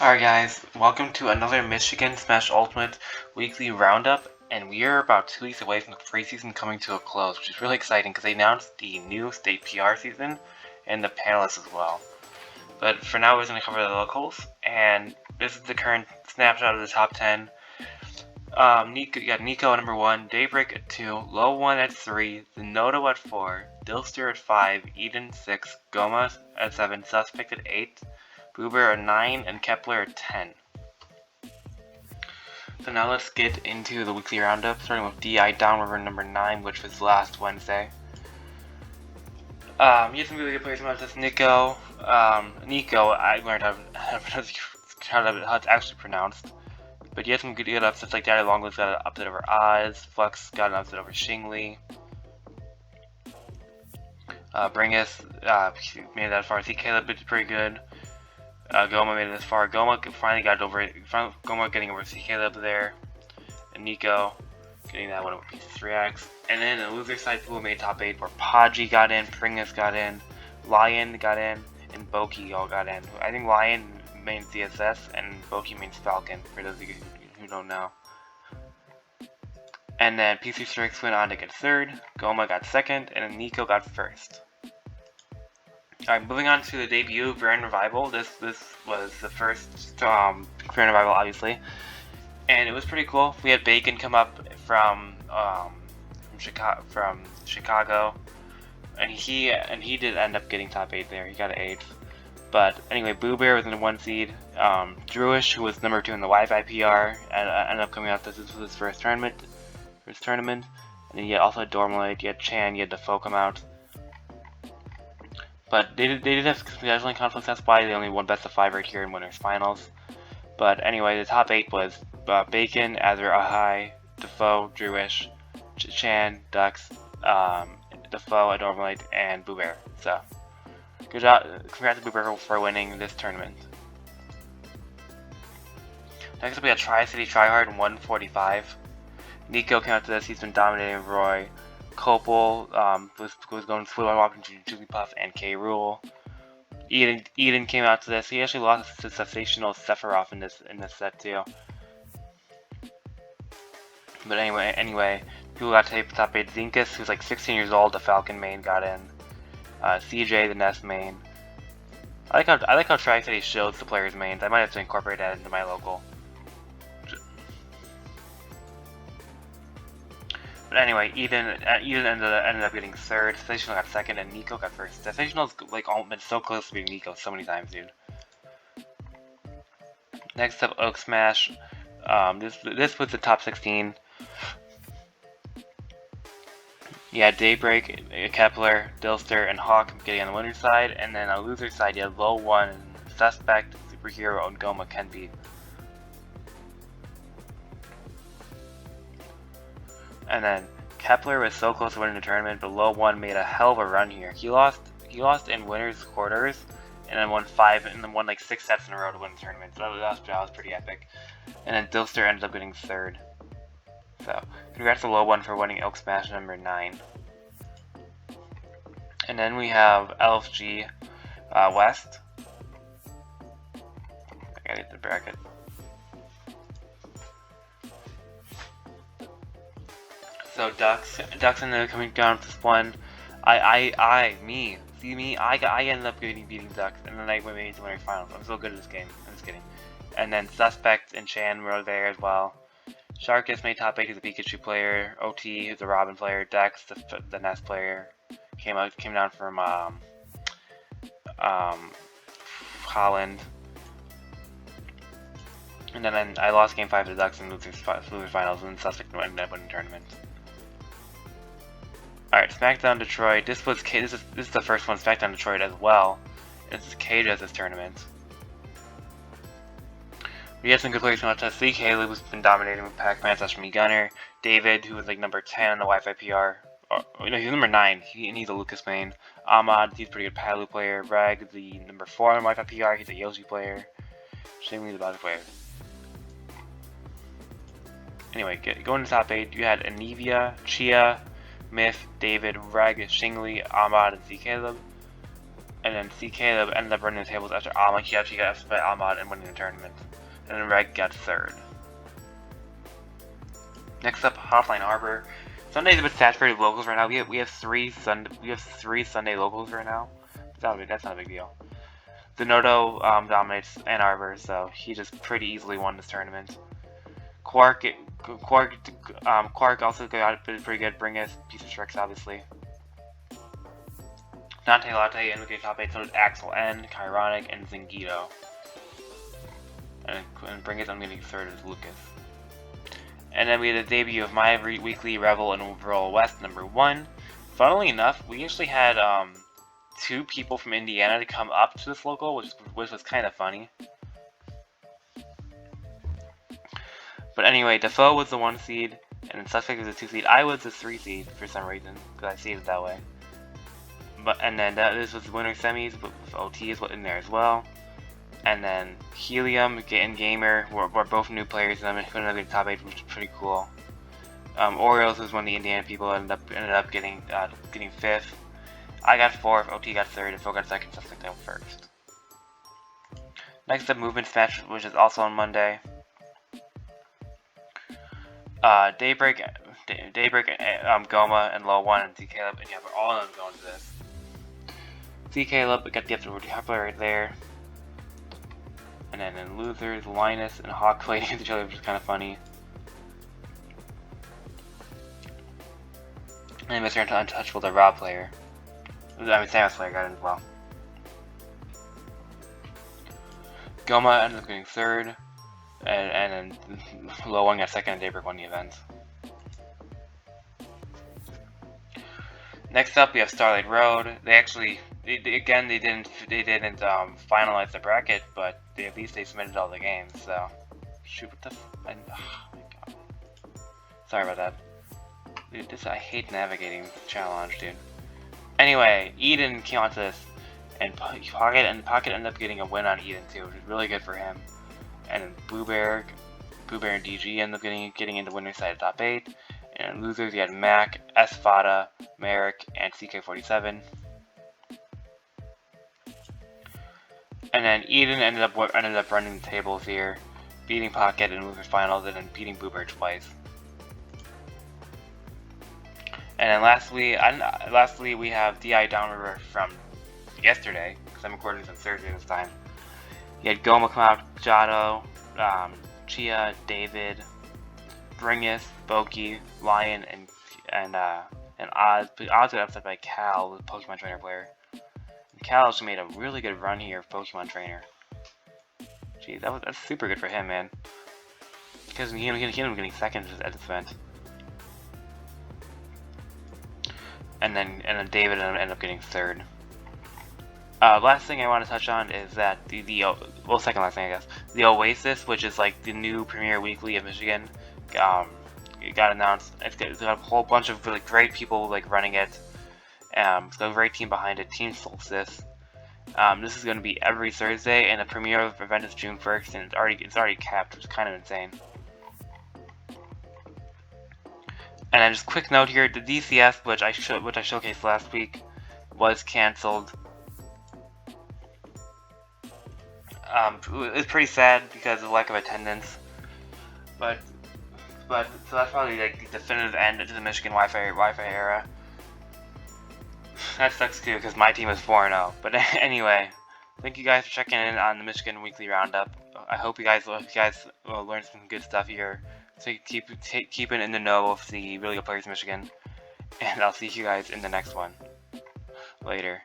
Alright guys, welcome to another Michigan Smash Ultimate weekly roundup, and we are about 2 weeks away from the preseason coming to a close, which is really exciting because they announced the new state PR season and the panelists as well. But for now we're going to cover the locals, and this is the current snapshot of the top 10. You got Nico at number 1, Daybreak at 2, Low 1 at 3, Zenodo at 4, Dilster at 5, Eden 6, Goma at 7, Suspect at 8, Boober at 9, and Kepler at 10. So now let's get into the weekly roundup, starting with DI Downriver number 9, which was last Wednesday. You had some really good players about this. Nico, I learned how it's actually pronounced. But you had some good upsets like Daddy Longlegs got an upset over Oz, Flux got an upset over Xingli. Bringus made it that far. See, Caleb did pretty good. Goma made it this far. Goma finally got it over. Goma getting over C Caleb there, and Nico getting that one over P3X. And then the loser side pool made top 8 where Podgy got in, Pringus got in, Lion got in, and Boki all got in. I think Lion means DSS and Boki means Falcon, for those of you who don't know. And then P3X went on to get 3rd, Goma got 2nd, and then Nico got 1st. Alright, moving on to the debut of Grand Revival. This was the first Grand Revival, obviously, and it was pretty cool. We had Bacon come up from Chicago, and he did end up getting top 8 there. He got an 8th. But anyway, Boo Bear was in the 1 seed. Drewish, who was number 2 in the Wi-Fi PR, ended up coming out. This was his first tournament. And then you had also Dormaloid, you had Chan, you had Defoe come out. But they did have scheduling conflicts, that's why they only won best of 5 right here in winners finals. But anyway, the top 8 was Bacon, Azure, Ahai, Defoe, Drewish, Chan, Dux, Defoe, Dormaloid, and Boo Bear. So, good job, congrats to Boo Bear for winning this tournament. Next up we got Tri-City Tryhard in 145. Nico came out to this, he's been dominating Roy. Copel was going Swivel Walk into Jigglypuff and K. Rool. Eden came out to this. He actually lost to Sensational Sephiroth in this set too. But anyway, people got to top 8. Zinkus, who's like 16 years old, the Falcon main, got in. CJ, the Nest main. I like how Tri-City shows the players' mains. I might have to incorporate that into my local. But anyway, Eden ended up getting 3rd, Sensational got 2nd, and Nico got 1st. Sensational's like been so close to being Nico so many times, dude. Next up, Oak Smash. This was the top 16. You had Daybreak, Kepler, Dilster, and Hawk getting on the winner's side, and then on the loser's side you had Low 1, Suspect, Superhero, and Goma Kenby. And then Kepler was so close to winning the tournament, but Low 1 made a hell of a run here. He lost in winners quarters, and then won 6 sets in a row to win the tournament. So that was pretty epic. And then Dilster ended up getting 3rd. So congrats to Low 1 for winning Oak Smash number 9. And then we have LFG West. I gotta get the bracket. So Ducks ended up coming down with this one. I ended up beating Ducks, and then I went into the winning finals. I'm so good at this game. I'm just kidding. And then Suspect and Chan were there as well. Sharkus made top 8 as a Pikachu player. OT, who's a Robin player. Dex, the Nest player, came down from Holland. And then I lost game 5 to Ducks in losers finals, and then Suspect ended up winning the tournament. Alright, SmackDown Detroit. This is the first one, SmackDown Detroit as well. This is Cage's tournament. We had some good players from out to see. Caleb, who's been dominating with Pac-Man / Me Gunner. David, who was like number 10 on the Wi-Fi PR. No, he's number 9. And he's a Lucas main. Ahmad, he's a pretty good Palu player. Rag, the number 4 on the Wi-Fi PR. He's a Yoshi player. Xingli, the Bowser player. Anyway, going to top 8, you had Anivia, Chia, Myth, David, Reg, Xingli, Ahmad, and Z Caleb. And then CK ended up running the tables after Alma. He actually got upset by Ahmad and winning the tournament. And then Reg got 3rd. Next up, Hotline Harbor. Sunday's a bit saturated with locals right now. We have three Sunday locals right now. That's not a big deal. Zenodo dominates Ann Arbor, so he just pretty easily won this tournament. Quark also got pretty good. Bring us piece of tricks, obviously. Dante Latte ended up getting top 8, so did Axel N, Chironic, and Zingito. And Bring It, I'm getting 3rd as Lucas. And then we had the debut of my weekly Revel and overall West #1. Funnily enough, we actually had 2 people from Indiana to come up to this local, which was kind of funny. But anyway, Defoe was the 1 seed, and then Suspect was the 2 seed. I was the 3 seed for some reason, because I see it that way. And then this was the winner semis with OTs in there as well. And then Helium and Gamer were both new players, and I'm going to be top 8, which is pretty cool. Orioles was one of the Indiana people, ended up getting 5th. I got 4th, OT got 3rd, and Phil got 2nd, Suspect got 1st. Next up, Movement Smash, which is also on Monday. Daybreak, Goma, and Low 1, and CK-Lub, and yeah, we're all of them going to this. CK-Lub got the upper right there. And then in Losers, Linus and Hawk played against each other, which is kind of funny. And Mr. Untouchable, the Rob player. Samus player got it as well. Goma ended up getting 3rd. And then Low 1 got 2nd, and Daybreak won the event. Next up, we have Starlight Road. They didn't finalize the bracket, but at least they submitted all the games. So, shoot, what the? Oh my god. Sorry about that. Dude, I hate navigating challenge, dude. Anyway, Eden came onto this, and Pocket ended up getting a win on Eden too, which is really good for him. And then Blue Bear and DG ended up getting into winner's side of top 8. And losers, you had Mac, Esfada, Merrick, and CK47. And then Eden ended up running the tables here, beating Pocket in losers finals, and then beating Bluebird twice. And then lastly, we have DI Downriver from yesterday, because I'm recording this on Thursday this time. You had Goma come out, Jado, Chia, David, Bringus, Boki, Lion, and Oz. But Oz got upset by Cal, the Pokemon Trainer player. And Cal actually made a really good run here of Pokemon Trainer. Jeez, that's super good for him, man. Because he ended up getting 2nd at this event. And then David ended up getting 3rd. Last thing I want to touch on is that second last thing I guess, the Oasis, which is like the new Premier Weekly of Michigan, it got announced. It's got a whole bunch of really great people like running it. It's got a great team behind it, Team Solstice. This is going to be every Thursday, and the premiere of the event is June 1st, and it's already capped, which is kind of insane. And then just quick note here, the DCS, which I showcased last week, was canceled. It's pretty sad because of lack of attendance, but so that's probably like the definitive end to the Michigan Wi-Fi era. That sucks too because my team is 4-0. But anyway, thank you guys for checking in on the Michigan Weekly Roundup. I hope you guys learned some good stuff here. So keeping in the know of the really good players in Michigan, and I'll see you guys in the next one. Later.